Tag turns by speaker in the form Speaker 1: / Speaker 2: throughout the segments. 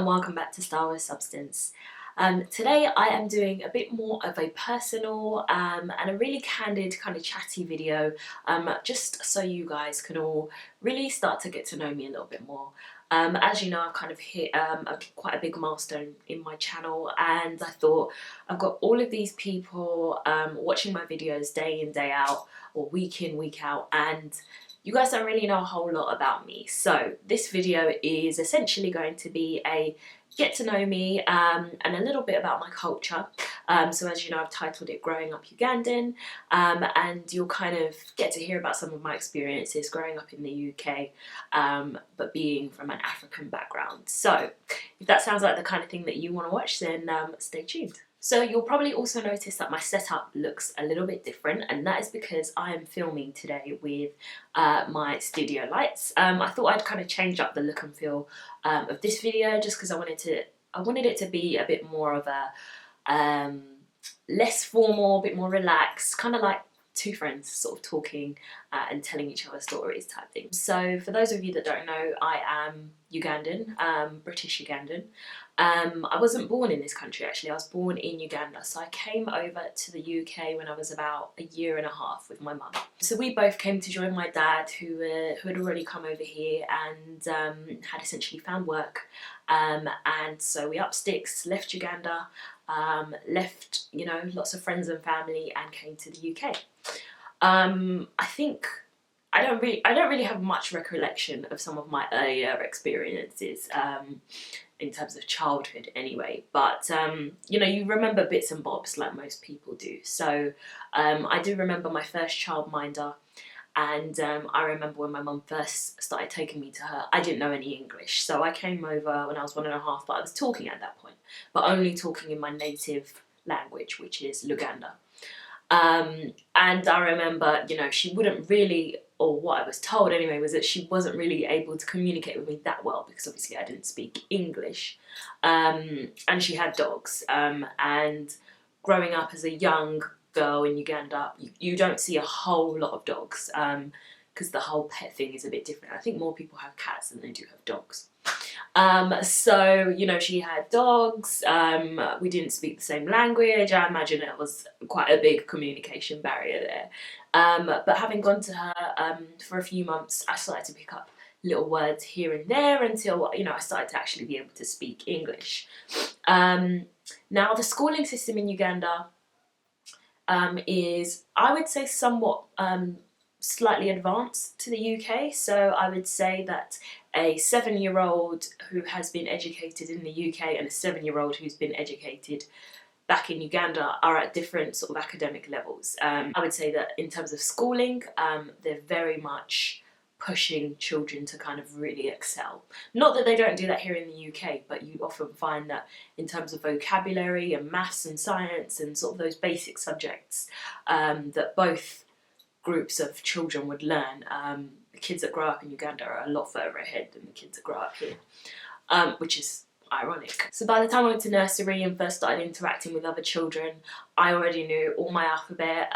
Speaker 1: and welcome back to Style with Substance. Today I am doing a bit more of a personal and a really candid kind of chatty video, just so you guys can all really start to get to know me a little bit more. As you know, I've kind of hit quite a big milestone in my channel, and I thought I've got all of these people watching my videos day in, day out, or week in, week out, and you guys don't really know a whole lot about me. So this video is essentially going to be a get to know me and a little bit about my culture. So as you know, I've titled it Growing Up Ugandan, and you'll kind of get to hear about some of my experiences growing up in the UK, but being from an African background. So if that sounds like the kind of thing that you want to watch, then stay tuned. So you'll probably also notice that my setup looks a little bit different, and that is because I am filming today with my studio lights. I thought I'd kind of change up the look and feel of this video, just because I wanted it to be a bit more of a less formal, a bit more relaxed, kind of like two friends sort of talking and telling each other stories type thing. So for those of you that don't know, I am Ugandan, British Ugandan. I wasn't born in this country actually, I was born in Uganda. So I came over to the UK when I was about a year and a half with my mum. So we both came to join my dad who had already come over here and had essentially found work. And so we upped sticks, left Uganda, left, you know, lots of friends and family, and came to the UK. I think I don't really have much recollection of some of my earlier experiences in terms of childhood anyway, but you know, you remember bits and bobs like most people do. So I do remember my first childminder, and I remember when my mum first started taking me to her, I didn't know any English, so I came over when I was 1.5, but I was talking at that point, but only talking in my native language, which is Luganda. And I remember, you know, she wouldn't really, or what I was told anyway, was that she wasn't really able to communicate with me that well because obviously I didn't speak English. And she had dogs. And growing up as a young girl in Uganda, you don't see a whole lot of dogs because the whole pet thing is a bit different. I think more people have cats than they do have dogs. So, you know, she had dogs, we didn't speak the same language. I imagine it was quite a big communication barrier there. But having gone to her for a few months, I started to pick up little words here and there until, you know, I started to actually be able to speak English. Now, the schooling system in Uganda is, I would say, somewhat slightly advanced to the UK. So I would say that a 7-year-old who has been educated in the UK and a 7-year-old who's been educated back in Uganda are at different sort of academic levels. I would say that in terms of schooling, they're very much pushing children to kind of really excel. Not that they don't do that here in the UK, but you often find that in terms of vocabulary and maths and science and sort of those basic subjects that both groups of children would learn, the kids that grow up in Uganda are a lot further ahead than the kids that grow up here, which is ironic. So by the time I went to nursery and first started interacting with other children, I already knew all my alphabet,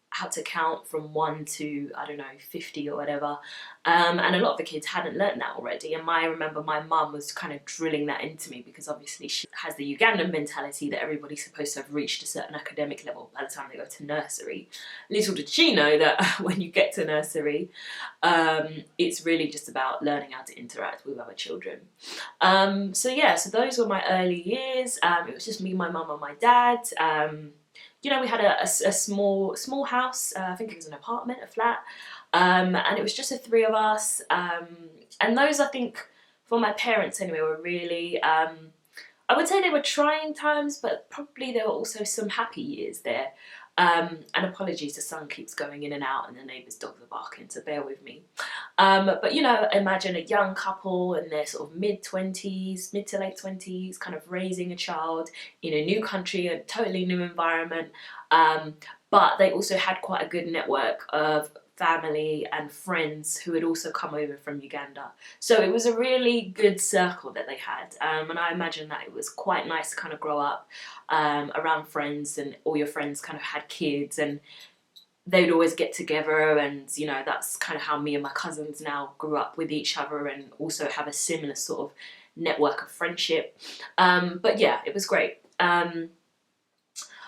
Speaker 1: how to count from 1 to, I don't know, 50 or whatever, and a lot of the kids hadn't learnt that already, and I remember my mum was kind of drilling that into me because obviously she has the Ugandan mentality that everybody's supposed to have reached a certain academic level by the time they go to nursery. Little did she know that when you get to nursery, it's really just about learning how to interact with other children. So yeah, so those were my early years. It was just me, my mum and my dad. You know, we had a small house, I think it was an apartment, a flat, and it was just the 3 of us, and those, I think, for my parents anyway, were really, I would say they were trying times, but probably there were also some happy years there. And apologies, the sun keeps going in and out and the neighbour's dogs are barking, so bear with me. But you know, imagine a young couple in their sort of mid to late 20s, kind of raising a child in a new country, a totally new environment, but they also had quite a good network of family and friends who had also come over from Uganda. So it was a really good circle that they had, and I imagine that it was quite nice to kind of grow up around friends, and all your friends kind of had kids and they'd always get together, and you know, that's kind of how me and my cousins now grew up with each other and also have a similar sort of network of friendship. But yeah, it was great. And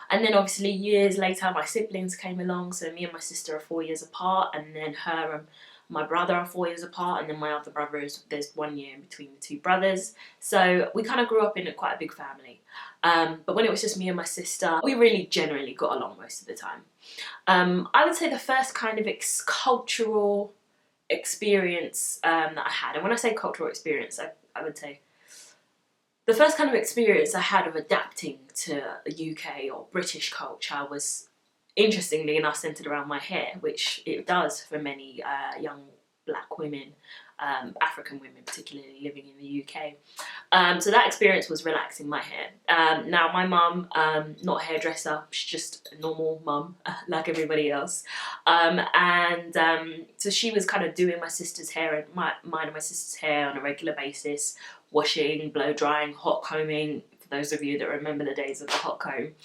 Speaker 1: then obviously years later, my siblings came along. So me and my sister are 4 years apart, and then her and my brother are 4 years apart, and then my other brother there's 1 year in between the two brothers. So we kind of grew up in quite a big family. But when it was just me and my sister, we really generally got along most of the time. I would say the first kind of cultural experience that I had, and when I say cultural experience, I would say the first kind of experience I had of adapting to the UK or British culture was, interestingly enough, centred around my hair, which it does for many young black women, African women particularly living in the UK. So that experience was relaxing my hair. Now my mum, not a hairdresser, she's just a normal mum like everybody else. So she was kind of doing my sister's hair and mine and my sister's hair on a regular basis, washing, blow drying, hot combing, for those of you that remember the days of the hot comb.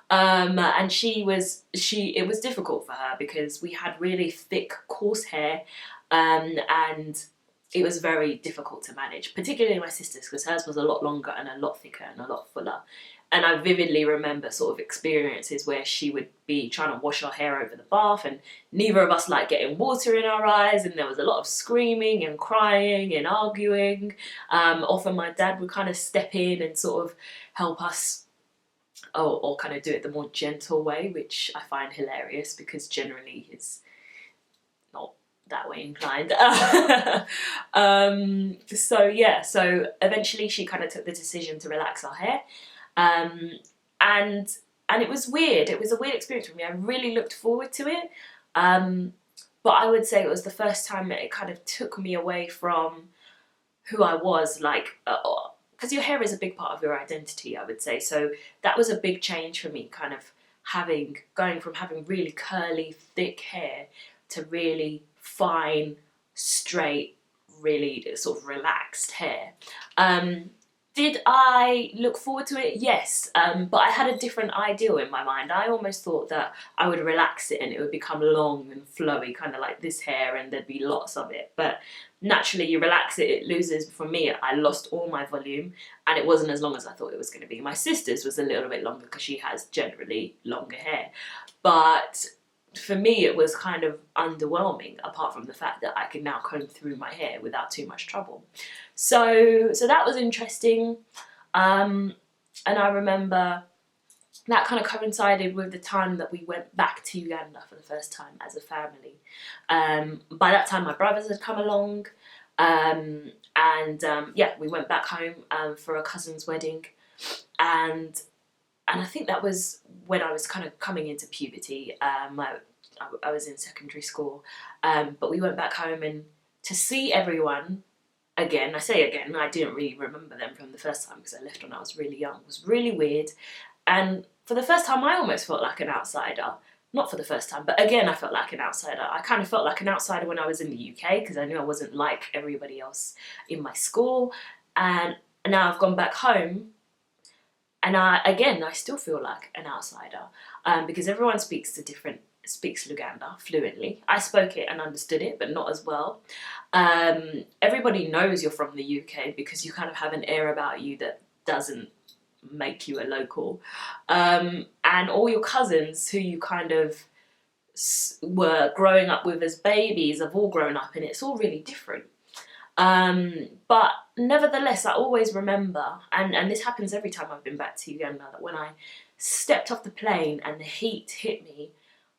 Speaker 1: And it was difficult for her because we had really thick, coarse hair, and it was very difficult to manage, particularly my sister's, because hers was a lot longer and a lot thicker and a lot fuller. And I vividly remember sort of experiences where she would be trying to wash her hair over the bath, and neither of us liked getting water in our eyes, and there was a lot of screaming and crying and arguing. Often my dad would kind of step in and sort of help us, or kind of do it the more gentle way, which I find hilarious because generally he's not that way inclined. So eventually she kind of took the decision to relax our hair. And it was weird. It was a weird experience for me. I really looked forward to it. But I would say it was the first time that it kind of took me away from who I was, like, because your hair is a big part of your identity, I would say. So that was a big change for me, kind of going from having really curly, thick hair to really fine, straight, really sort of relaxed hair. Did I look forward to it? Yes, but I had a different ideal in my mind. I almost thought that I would relax it and it would become long and flowy, kind of like this hair, and there'd be lots of it. But naturally, you relax it, it loses. For me, I lost all my volume, and it wasn't as long as I thought it was going to be. My sister's was a little bit longer because she has generally longer hair. But for me, it was kind of underwhelming, apart from the fact that I could now comb through my hair without too much trouble. So that was interesting. And I remember that kind of coincided with the time that we went back to Uganda for the first time as a family. By that time, my brothers had come along. We went back home for a cousin's wedding. And I think that was when I was kind of coming into puberty. I was in secondary school, but we went back home, and to see everyone again, I say again, I didn't really remember them from the first time because I left when I was really young. It was really weird, and for the first time I almost felt like an outsider. Not for the first time, but again I felt like an outsider. I kind of felt like an outsider when I was in the UK because I knew I wasn't like everybody else in my school, and now I've gone back home. And I still feel like an outsider because everyone speaks Luganda fluently. I spoke it and understood it, but not as well. Everybody knows you're from the UK because you kind of have an air about you that doesn't make you a local. And all your cousins who you kind of were growing up with as babies have all grown up, and it's all really different. But nevertheless, I always remember, and this happens every time I've been back to Uganda, that when I stepped off the plane and the heat hit me,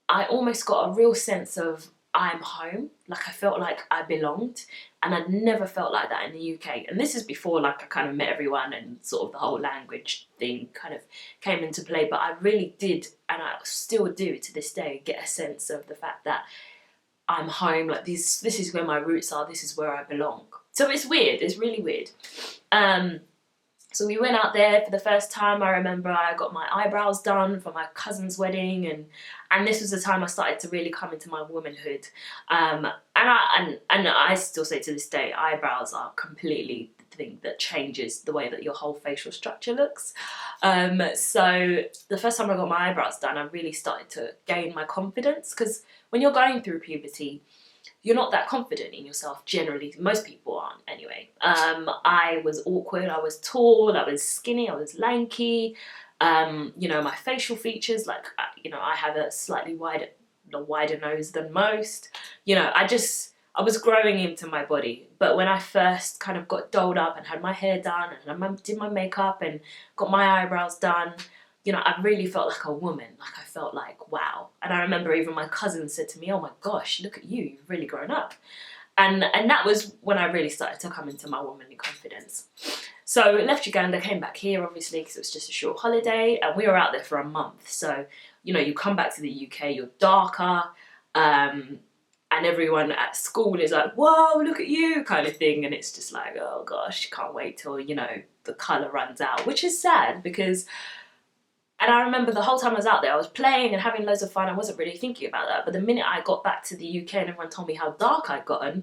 Speaker 1: I almost got a real sense of I'm home. Like I felt like I belonged, and I'd never felt like that in the UK. And this is before like I kind of met everyone and sort of the whole language thing kind of came into play. But I really did, and I still do to this day, get a sense of the fact that I'm home, like this is where my roots are, this is where I belong. So it's weird, it's really weird. So we went out there for the first time. I remember I got my eyebrows done for my cousin's wedding, and this was the time I started to really come into my womanhood. And I still say to this day, eyebrows are completely the thing that changes the way that your whole facial structure looks. So the first time I got my eyebrows done, I really started to gain my confidence, because when you're going through puberty, you're not that confident in yourself generally. Most people aren't anyway. I was awkward, I was tall, I was skinny, I was lanky. You know, my facial features, like, you know, I have a slightly wider nose than most. You know, I was growing into my body. But when I first kind of got dolled up and had my hair done and I did my makeup and got my eyebrows done, you know, I really felt like a woman. Like, I felt like, wow. And I remember even my cousin said to me, oh my gosh, look at you, you've really grown up. And that was when I really started to come into my womanly confidence. So left Uganda, came back here, obviously, because it was just a short holiday, and we were out there for a month. So, you know, you come back to the UK, you're darker, and everyone at school is like, whoa, look at you, kind of thing. And it's just like, oh gosh, can't wait till, you know, the colour runs out, which is sad because... And I remember the whole time I was out there, I was playing and having loads of fun. I wasn't really thinking about that. But the minute I got back to the UK and everyone told me how dark I'd gotten,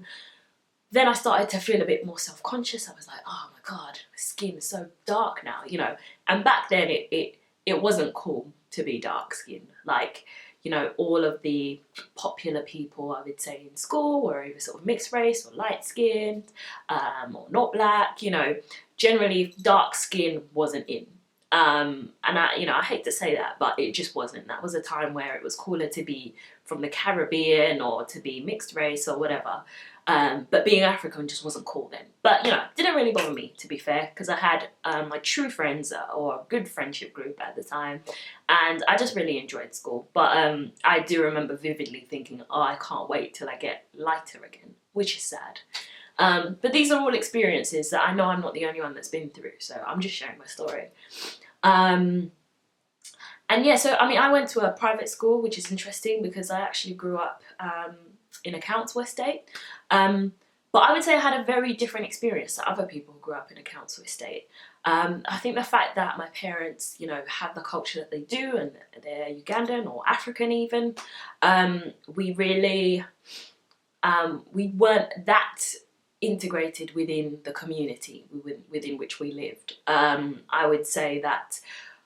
Speaker 1: then I started to feel a bit more self-conscious. I was like, oh my God, my skin is so dark now, you know. And back then it wasn't cool to be dark skinned. Like, you know, all of the popular people, I would say, in school were either sort of mixed race or light skinned, or not black, you know. Generally, dark skin wasn't in. And I, you know, I hate to say that, but it just wasn't. That was a time where it was cooler to be from the Caribbean or to be mixed race or whatever. But being African just wasn't cool then. But, you know, didn't really bother me, to be fair, because I had my true friends or a good friendship group at the time, and I just really enjoyed school. But I do remember vividly thinking, oh, I can't wait till I get lighter again, which is sad. But these are all experiences that I know I'm not the only one that's been through, so I'm just sharing my story. And yeah, so I mean, I went to a private school, which is interesting because I actually grew up in a council estate. But I would say I had a very different experience to other people who grew up in a council estate. I think the fact that my parents, you know, have the culture that they do, and they're Ugandan or African even, we really, we weren't that integrated within the community within which we lived. I would say that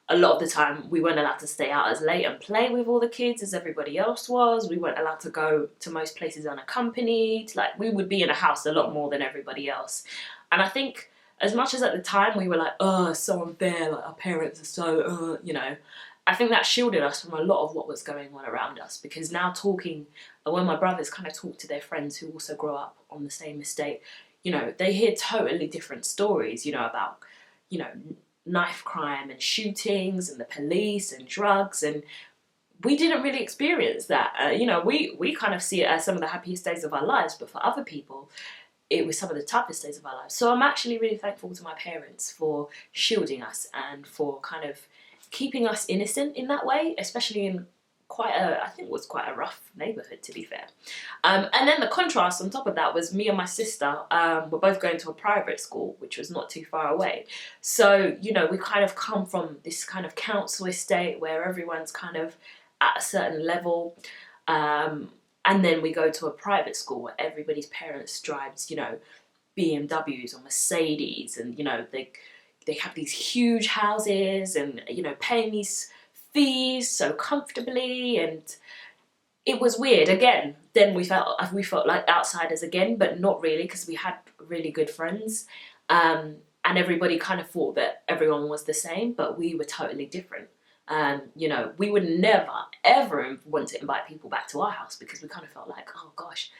Speaker 1: a lot of the time we weren't allowed to stay out as late and play with all the kids as everybody else was. We weren't allowed to go to most places unaccompanied. Like, we would be in a house a lot more than everybody else. And I think as much as at the time we were like, oh, so unfair, like our parents are so, you know, I think that shielded us from a lot of what was going on around us, because now talking, when my brothers kind of talk to their friends who also grow up on the same estate, you know, they hear totally different stories, you know, about, you know, knife crime and shootings and the police and drugs, and we didn't really experience that. You know, we kind of see it as some of the happiest days of our lives, but for other people it was some of the toughest days of our lives. So I'm actually really thankful to my parents for shielding us and for kind of keeping us innocent in that way, especially in I think it was quite a rough neighbourhood, to be fair. And then the contrast on top of that was me and my sister were both going to a private school, which was not too far away. So, you know, we kind of come from this kind of council estate where everyone's kind of at a certain level. And then we go to a private school where everybody's parents drives, you know, BMWs or Mercedes, and, you know, they have these huge houses and, you know, paying these fees so comfortably. And it was weird. Again, then we felt like outsiders again, but not really, because we had really good friends, and everybody kind of thought that everyone was the same, but we were totally different. You know, we would never ever want to invite people back to our house, because we kind of felt like, oh gosh,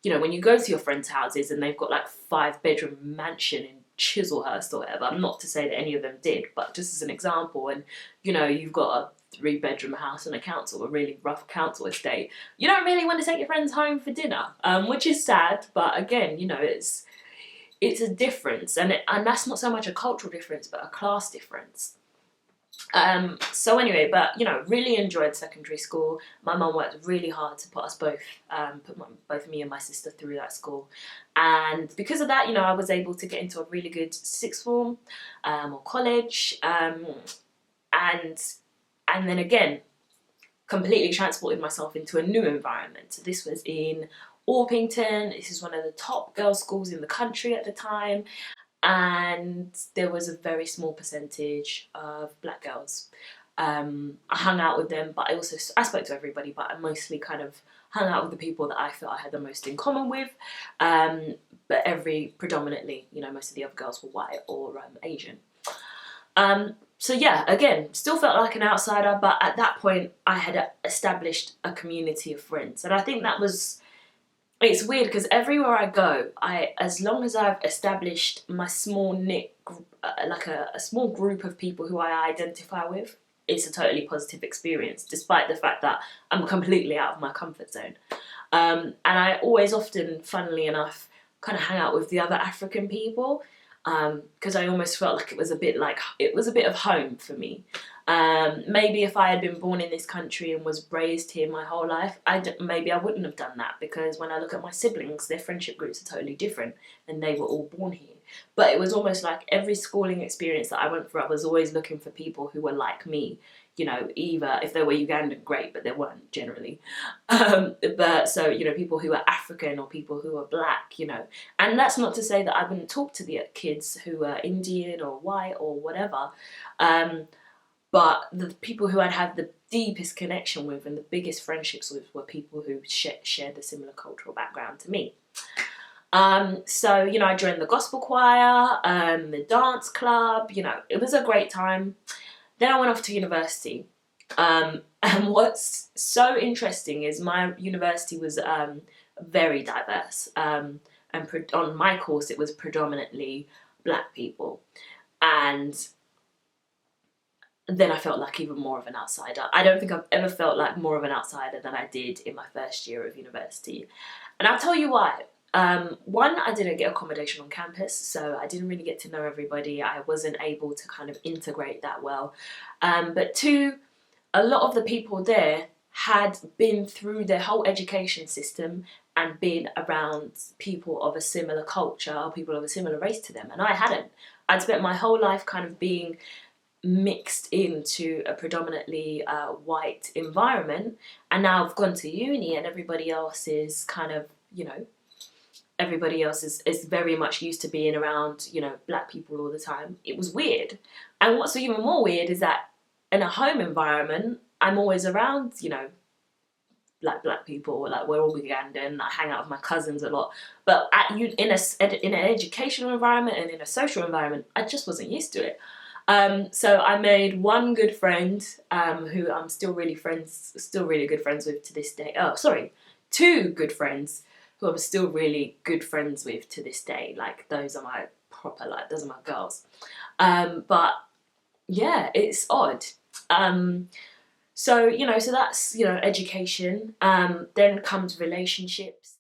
Speaker 1: you know, when you go to your friends' houses and they've got like 5-bedroom mansion in Chislehurst or whatever, not to say that any of them did, but just as an example, and, you know, you've got a 3-bedroom house and a really rough council estate, you don't really want to take your friends home for dinner, which is sad. But again, you know, it's a difference, and that's not so much a cultural difference but a class difference. So anyway, but, you know, really enjoyed secondary school. My mum worked really hard to put us both, both me and my sister through that school. And because of that, you know, I was able to get into a really good sixth form, or college. And then again, completely transported myself into a new environment. So this was in Orpington. This is one of the top girls' schools in the country at the time. And there was a very small percentage of black girls. I hung out with them, but I spoke to everybody, but I mostly kind of hung out with the people that I felt I had the most in common with. But predominantly, you know, most of the other girls were white or Asian. So yeah, again, still felt like an outsider, but at that point I had established a community of friends. And I think it's weird because everywhere I go, as long as I've established my small knit, like a small group of people who I identify with, it's a totally positive experience, despite the fact that I'm completely out of my comfort zone. And I always often, funnily enough, kind of hang out with the other African people, because I almost felt like it was a bit of home for me. Maybe if I had been born in this country and was raised here my whole life, maybe I wouldn't have done that, because when I look at my siblings, their friendship groups are totally different and they were all born here. But it was almost like every schooling experience that I went through, I was always looking for people who were like me. You know, either if they were Ugandan, great, but they weren't generally. But so, you know, people who are African or people who are black, you know. And that's not to say that I wouldn't talk to the kids who are Indian or white or whatever. But the people who I'd have the deepest connection with and the biggest friendships with were people who shared a similar cultural background to me. So, you know, I joined the gospel choir, the dance club, you know, it was a great time. Then I went off to university. And what's so interesting is my university was very diverse. And on my course, it was predominantly black people. And then I felt like even more of an outsider. I don't think I've ever felt like more of an outsider than I did in my first year of university. And I'll tell you why. One, I didn't get accommodation on campus, so I didn't really get to know everybody. I wasn't able to kind of integrate that well. But two, a lot of the people there had been through their whole education system and been around people of a similar culture or people of a similar race to them, and I hadn't. I'd spent my whole life kind of being mixed into a predominantly white environment, and now I've gone to uni and everybody else is kind of, you know, everybody else is very much used to being around, you know, black people all the time. It was weird. And what's even more weird is that in a home environment, I'm always around, you know, like black people, like we're all Ugandan, I hang out with my cousins a lot. But in an educational environment and in a social environment, I just wasn't used to it. So I made one good friend who I'm still really good friends with to this day. Oh, sorry, two good friends who I'm still really good friends with to this day. Like, those are my girls. But yeah, it's odd. So, you know, so that's, you know, education. Then comes relationships.